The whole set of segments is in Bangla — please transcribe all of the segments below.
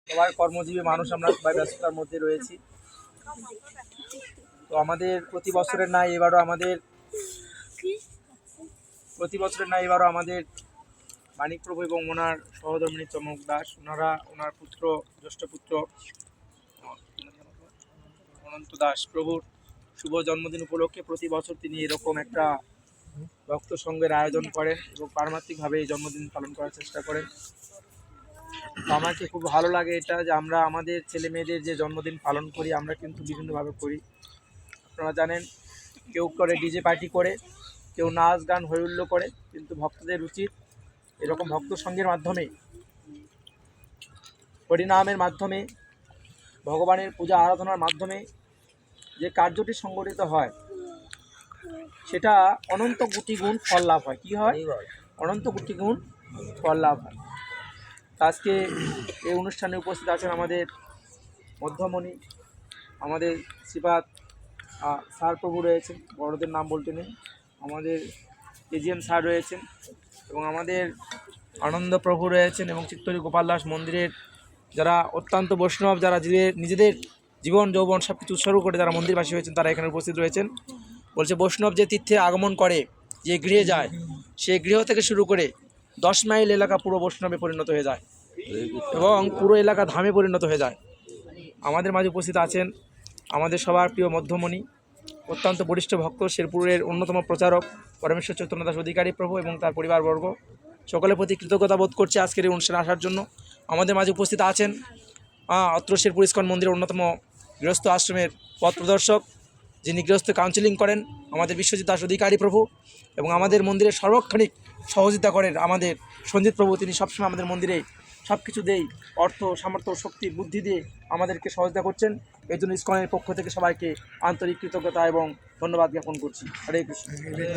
সবাই কর্মজীবী মানুষ, আমরা সবাই ব্যস্ততার মধ্যে রয়েছি। তো আমাদের প্রতি বছরের ন্যায় এবারও আমাদের মানিক প্রভু এবং ওনার সহধর্মিণী চমক দাস, ওনার পুত্র, জ্যেষ্ঠ পুত্র অনন্ত দাস প্রভুর শুভ জন্মদিন উপলক্ষে প্রতি বছর তিনি এরকম একটা ভক্ত সঙ্গের আয়োজন করেন এবং পারমাত্মিকভাবে এই জন্মদিন পালন করার চেষ্টা করেন। তো আমাকে খুব ভালো লাগে এটা যে আমরা আমাদের ছেলে মেয়েদের যে জন্মদিন পালন করি, আমরা কিন্তু বিভিন্নভাবে করি। আপনারা জানেন, কেউ করে ডিজে পার্টি করে, কেউ নাচ গান হৈহুল্লো করে, কিন্তু ভক্তদের উচিত এরকম ভক্ত সঙ্গের মাধ্যমে, হরিনামের মাধ্যমে, ভগবানের পূজা আরাধনার মাধ্যমে যে কার্যটি সংগঠিত হয় সেটা অনন্ত কোটি গুণ ফল লাভ হয়। কি হয়? অনন্ত কোটি গুণ ফল লাভ হয়। আজকে এই অনুষ্ঠানে উপস্থিত আছেন আমাদের মধ্যমণি, আমাদের শ্রীপাদ স্যার প্রভু রয়েছেন, বড়দের নাম বলতে নেই, আমাদের এজিএম স্যার রয়েছেন এবং আমাদের আনন্দ প্রভু রয়েছেন এবং চিত্তরী গোপাল দাস মন্দিরের যারা অত্যন্ত বৈষ্ণব, যারা নিজেদের জীবন যৌবন সব কিছু উৎসর্গ করে যারা মন্দিরবাসী হয়েছেন, তারা এখানে উপস্থিত রয়েছেন। বলছে বৈষ্ণব যে তীর্থে আগমন করে, যে গৃহে যায়, সেই গৃহ থেকে শুরু করে 10 মাইল এলাকা পুরো বৈষ্ণবে পরিণত হয়ে যায় এবং পুরো এলাকা ধামে পরিণত হয়ে যায়। আমাদের মাঝে উপস্থিত আছেন আমাদের সবার প্রিয় মধ্যমণি, অত্যন্ত বরিষ্ঠ ভক্ত, শেরপুরের অন্যতম প্রচারক পরমেশ্বর চৈতন্য দাস অধিকারী প্রভু এবং তার পরিবারবর্গ। সকলের প্রতি কৃতজ্ঞতা বোধ করছে আজকের এই অনুষ্ঠানে আসার জন্য। আমাদের মাঝে উপস্থিত আছেন অত্র শেরপুর ইস্কন মন্দিরের অন্যতম গৃহস্থ আশ্রমের পথ প্রদর্শক, যিনি গৃহস্থ কাউন্সিলিং করেন, আমাদের বিশ্বজিৎ দাস অধিকারী প্রভু, এবং আমাদের মন্দিরের সার্বক্ষণিক সহযোগিতা করেন আমাদের সঞ্জিত প্রভু। তিনি সবসময় আমাদের মন্দিরে সব কিছু দেই, অর্থ, সামর্থ্য, শক্তি, বুদ্ধি দিয়ে আমাদেরকে সহযোগিতা করছেন। এই জন্য ইস্কনের পক্ষ থেকে সবাইকে আন্তরিক কৃতজ্ঞতা এবং ধন্যবাদ জ্ঞাপন করছি। হরে কৃষ্ণ।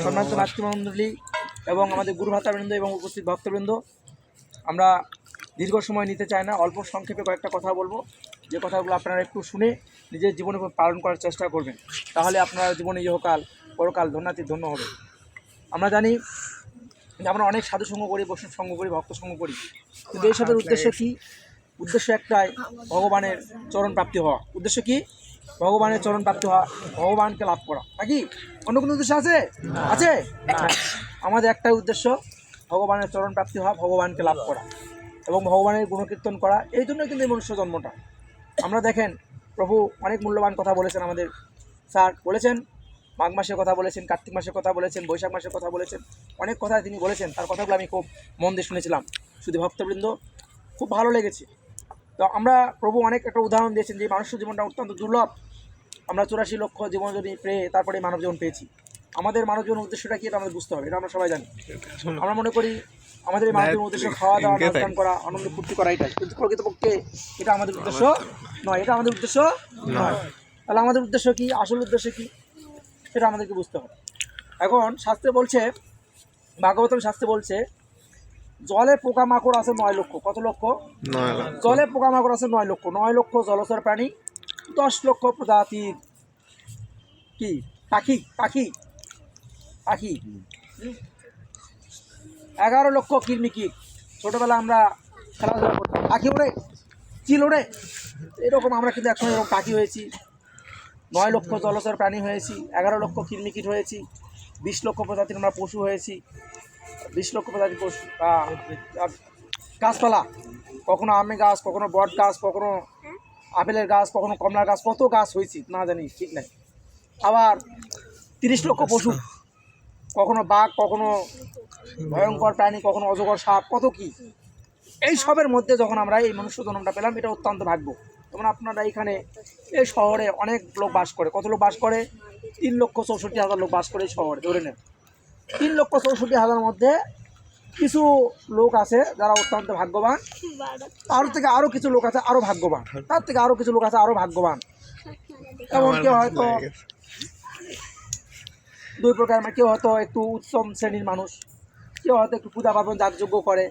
সম্মানিত মাতৃমণ্ডলী এবং আমাদের গুরু ভাতাবৃন্দ এবং উপস্থিত ভক্তবৃন্দ, আমরা দীর্ঘ সময় নিতে চাই না, অল্প সংক্ষেপে কয়েকটা কথা বলবো, যে কথাগুলো আপনারা একটু শুনে নিজের জীবনে পালন করার চেষ্টা করবেন, তাহলে আপনারা জীবনে ইহকাল পরকাল ধন্যাতীত ধন্য হবে। আমরা জানি যে আমরা অনেক সাধু সঙ্গ করি, বৈষ্ণব সঙ্গ করি, ভক্ত সঙ্গ করি, কিন্তু এইসবের উদ্দেশ্য কি? উদ্দেশ্য একটাই, ভগবানের চরণ প্রাপ্তি হওয়া। উদ্দেশ্য কি? ভগবানের চরণ প্রাপ্তি হওয়া, ভগবানকে লাভ করা। নাকি অন্য কোনো উদ্দেশ্য আছে? আছে না। আমাদের একটাই উদ্দেশ্য, ভগবানের চরণ প্রাপ্তি হওয়া, ভগবানকে লাভ করা এবং ভগবানের গুণকীর্তন করা। এই জন্যই কিন্তু এই মনুষ্য জন্মটা। আমরা দেখেন, প্রভু অনেক মূল্যবান কথা বলেছেন, আমাদের স্যার বলেছেন, মাঘ মাসের কথা বলেছেন, কার্তিক মাসের কথা বলেছেন, বৈশাখ মাসের কথা বলেছেন, অনেক কথা তিনি বলেছেন। তার কথাগুলো আমি খুব মন দিয়ে শুনেছিলাম, শুধু ভক্তবৃন্দ, খুব ভালো লেগেছে। তো আমরা প্রভু অনেক একটা উদাহরণ দিয়েছেন যে মানুষের জীবনটা অত্যন্ত দুর্লভ। আমরা 84 লক্ষ জীবন যদি পেয়ে তারপরে মানব জীবন পেয়েছি। আমাদের মানব জীবনের উদ্দেশ্যটা কি, এটা আমাদের বুঝতে হবে। এটা আমরা সবাই জানি। আমরা মনে করি আমাদের এই মানব জীবনের উদ্দেশ্য খাওয়া দাওয়া, নাচ গান করা, আনন্দ ফুর্তি করা, এটাই। কিন্তু প্রকৃতপক্ষে এটা আমাদের উদ্দেশ্য নয়, এটা আমাদের উদ্দেশ্য নয়। তাহলে আমাদের উদ্দেশ্য কি, আসল উদ্দেশ্য কি, সেটা আমাদেরকে বুঝতে হবে। এখন শাস্ত্রে বলছে, ভাগবতম শাস্ত্রে বলছে, জলে পোকামাকড় আছে 9 লক্ষ। কত লক্ষ? 9 লক্ষ। জলে পোকামাকড় আছে 9 লক্ষ। 9 লক্ষ জলচর প্রাণী, 10 লক্ষ প্রজাতির কি পাখি, পাখি পাখি 11 লক্ষ কীট। ছোটোবেলা আমরা খেলাধুলা করতাম, পাখি ওড়ে, চিল ওড়ে, এরকম আমরা কিন্তু একসময় এরকম পাখি হয়েছি। 9 লক্ষ জলচর প্রাণী হয়েছি, 11 লক্ষ কীট হয়েছি, 20 লক্ষ প্রজাতির আমরা পশু হয়েছি, 20 লক্ষ প্রজাতির পশু। গাছপালা, কখনো আমের গাছ, কখনো বট গাছ, কখনো আপেলের গাছ, কখনো কমলার গাছ, কত গাছ হয়েছি না জানি, ঠিক নাই। আবার 30 লক্ষ পশু, কখনো বাঘ, কখনো ভয়ঙ্কর প্রাণী, কখনো অজগর সাপ, কত কি। এই সবের মধ্যে যখন আমরা এই মনুষ্য জন্মটা পেলাম, এটা অত্যন্ত ভাগ্য। যেমন আপনারা এখানে এই শহরে অনেক লোক বাস করে। কত লোক বাস করে? 3,64,000 লোক বাস করে এই শহরে। ধরে নেন 3,64,000 মধ্যে কিছু লোক আছে যারা অত্যন্ত ভাগ্যবান, তার থেকে আরও কিছু লোক আছে আরও ভাগ্যবান, তার থেকে আরও কিছু লোক আছে আরও ভাগ্যবান। এবং কেউ হয়তো 2 প্রকার, কেউ হয়তো একটু উচ্চম শ্রেণীর মানুষ, কেউ হয়তো একটু পূজা পার্বণ যাগযজ্ঞ করে,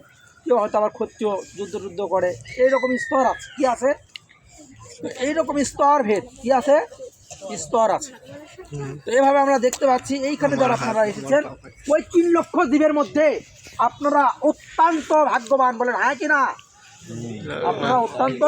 কেউ হয়তো আবার ক্ষত্রিয় যুদ্ধ করে। এইরকম স্তর আছে। কি আছে? এইরকম স্তর ভেদ কি আছে? স্তর আছে। তো এইভাবে আমরা দেখতে পাচ্ছি এইখানে যারা আপনারা এসেছেন, ওই 3 লক্ষ জীবের মধ্যে আপনারা অত্যন্ত ভাগ্যবান। বলেন হ্যাঁ কি না? আপনারা অত্যন্ত